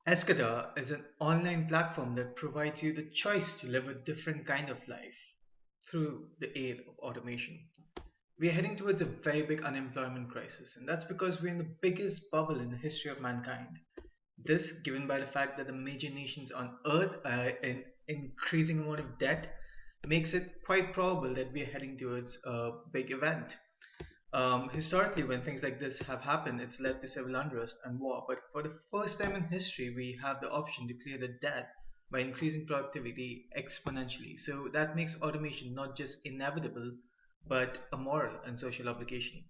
Escatar is an online platform that provides you the choice to live a different kind of life through the aid of automation. We are heading towards a very big unemployment crisis, and that's because we're in the biggest bubble in the history of mankind. This, given by the fact that the major nations on earth are in increasing amount of debt, makes it quite probable that we are heading towards a big event. Historically, when things like this have happened, it's led to civil unrest and war. But for the first time in history, we have the option to clear the debt by increasing productivity exponentially. So that makes automation not just inevitable, but a moral and social obligation.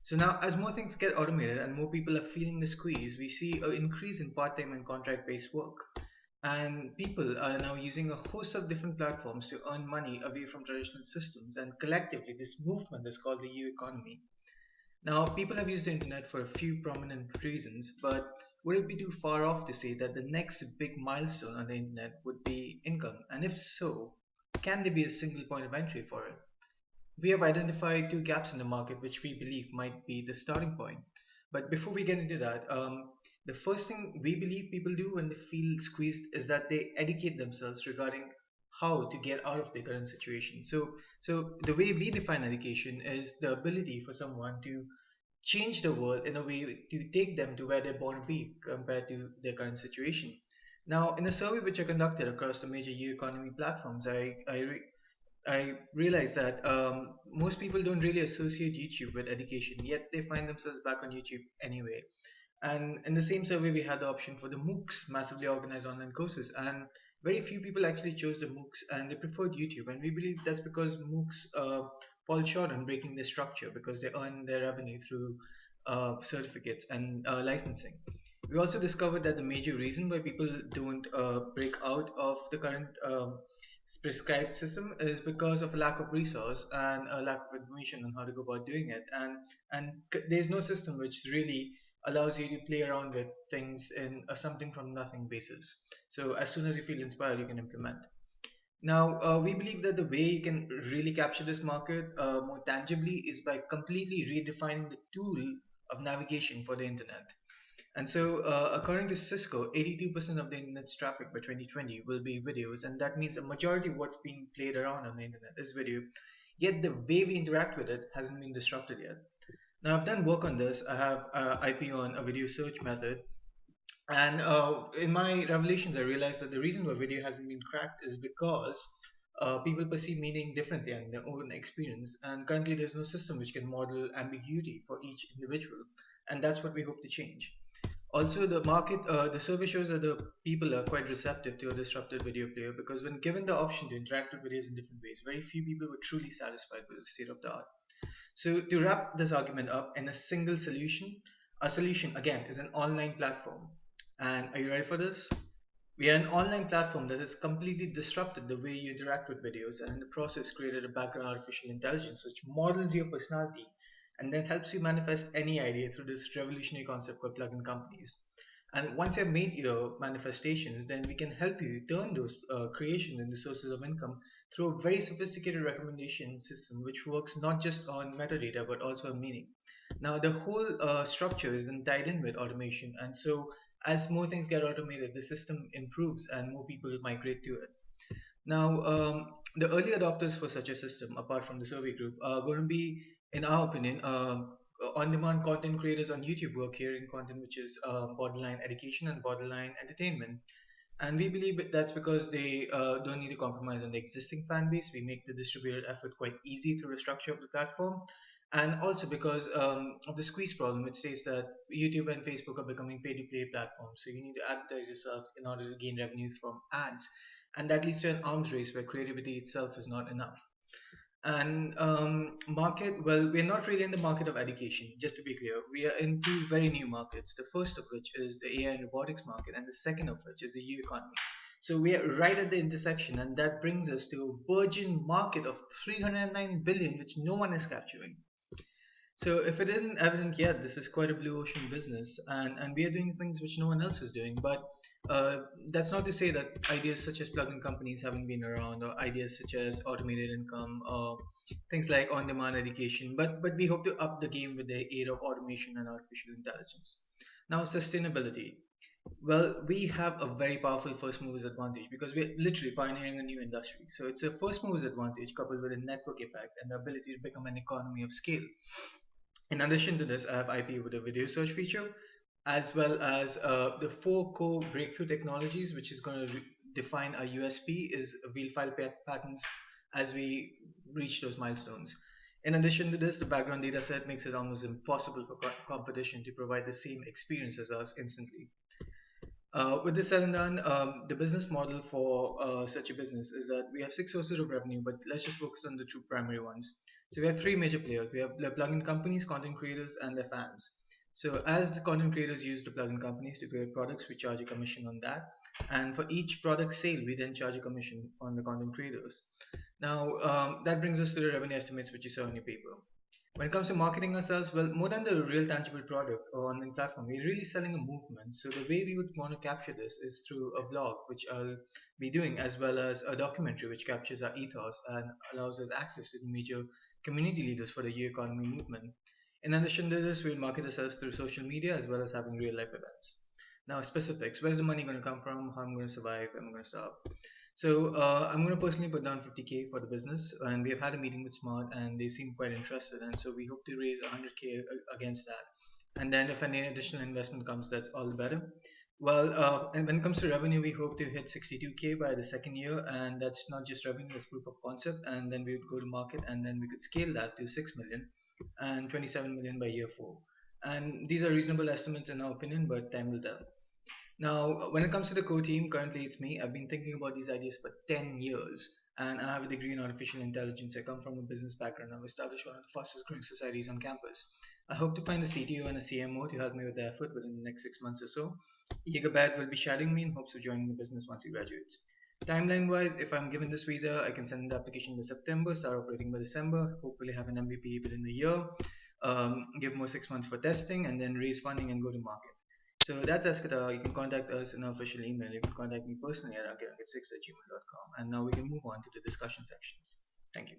So now, as more things get automated and more people are feeling the squeeze, we see an increase in part-time and contract-based work. And people are now using a host of different platforms to earn money away from traditional systems. And collectively, this movement is called the U economy. Now, people have used the internet for a few prominent reasons, but would it be too far off to say that the next big milestone on the internet would be income? And if so, can there be a single point of entry for it? We have identified two gaps in the market which we believe might be the starting point. But before we get into that, the first thing we believe people do when they feel squeezed is that they educate themselves regarding how to get out of their current situation. So the way we define education is the ability for someone to change the world in a way to take them to where they're born to be compared to their current situation. Now, in a survey which I conducted across the major economy platforms, I realized that most people don't really associate YouTube with education, yet they find themselves back on YouTube anyway. And in the same survey, we had the option for the MOOCs, massively organized online courses, and very few people actually chose the MOOCs and they preferred YouTube. And we believe that's because MOOCs fall short on breaking their structure because they earn their revenue through certificates and licensing. We also discovered that the major reason why people don't break out of the current prescribed system is because of a lack of resource and a lack of information on how to go about doing it. And there's no system which really allows you to play around with things in a something from nothing basis. So as soon as you feel inspired, you can implement. Now, we believe that the way you can really capture this market more tangibly is by completely redefining the tool of navigation for the internet. And so, according to Cisco, 82% of the internet's traffic by 2020 will be videos, and that means a majority of what's being played around on the internet is video. Yet the way we interact with it hasn't been disrupted yet. Now, I've done work on this. I have IP on a video search method, and in my revelations, I realized that the reason why video hasn't been cracked is because people perceive meaning differently in their own experience, and currently there's no system which can model ambiguity for each individual, and that's what we hope to change. Also, the survey shows that the people are quite receptive to a disrupted video player because when given the option to interact with videos in different ways, very few people were truly satisfied with the state of the art. So, to wrap this argument up in a single solution, a solution again is an online platform. And are you ready for this? We are an online platform that has completely disrupted the way you interact with videos and in the process created a background artificial intelligence which models your personality and then helps you manifest any idea through this revolutionary concept called plugin companies. And once you've made your manifestations, then we can help you turn those creations into sources of income through a very sophisticated recommendation system which works not just on metadata but also on meaning. Now, the whole structure is then tied in with automation, and so as more things get automated, the system improves and more people migrate to it. Now, the early adopters for such a system, apart from the survey group, are going to be, in our opinion, on-demand content creators on YouTube who are creating content which is borderline education and borderline entertainment. And we believe that's because they don't need to compromise on the existing fan base. We make the distributed effort quite easy through the structure of the platform. And also because of the squeeze problem, which says that YouTube and Facebook are becoming pay to play platforms. So you need to advertise yourself in order to gain revenue from ads. And that leads to an arms race where creativity itself is not enough. And market, well, we're not really in the market of education, just to be clear. We are in two very new markets. The first of which is the AI and robotics market, and the second of which is the U economy. So we are right at the intersection, and that brings us to a burgeoning market of 309 billion, which no one is capturing. So if it isn't evident yet, this is quite a blue ocean business, and we are doing things which no one else is doing. But that's not to say that ideas such as plugin companies haven't been around, or ideas such as automated income, or things like on-demand education. But we hope to up the game with the aid of automation and artificial intelligence. Now, sustainability. Well, we have a very powerful first movers advantage because we're literally pioneering a new industry. So it's a first movers advantage coupled with a network effect and the ability to become an economy of scale. In addition to this, I have IP with a video search feature, as well as the four core breakthrough technologies, which is going to define our USP, is wheel file patterns as we reach those milestones. In addition to this, the background data set makes it almost impossible for competition to provide the same experience as us instantly. With this said and done, the business model for such a business is that we have six sources of revenue, but let's just focus on the two primary ones. So we have three major players. We have the plugin companies, content creators, and their fans. So as the content creators use the plugin companies to create products, we charge a commission on that. And for each product sale, we then charge a commission on the content creators. Now, that brings us to the revenue estimates which you saw on your paper. When it comes to marketing ourselves, well, more than the real tangible product or online platform, we're really selling a movement. So the way we would want to capture this is through a vlog, which I'll be doing, as well as a documentary which captures our ethos and allows us access to the major community leaders for the U economy movement. In addition to this, we'll market ourselves through social media as well as having real life events. Now, specifics: where's the money going to come from? How I'm going to survive? Am I going to start? So I'm going to personally put down 50K for the business, and we have had a meeting with Smart, and they seem quite interested, and so we hope to raise 100K against that. And then if any additional investment comes, that's all the better. Well, and when it comes to revenue, we hope to hit 62K by the second year, and that's not just revenue, that's proof of concept, and then we would go to market, and then we could scale that to 6 million and 27 million by year four. And these are reasonable estimates in our opinion, but time will tell. Now, when it comes to the core team, currently it's me. I've been thinking about these ideas for 10 years, and I have a degree in artificial intelligence. I come from a business background. I've established one of the fastest growing societies on campus. I hope to find a CTO and a CMO to help me with the effort within the next 6 months or so. Yigabad will be shadowing me in hopes of joining the business once he graduates. Timeline wise, if I'm given this visa, I can send in the application by September, start operating by December, hopefully have an MVP within a year, give more 6 months for testing, and then raise funding and go to market. So that's Escatar. You can contact us in our official email. You can contact me personally at ankit6@gmail.com. And now we can move on to the discussion sections. Thank you.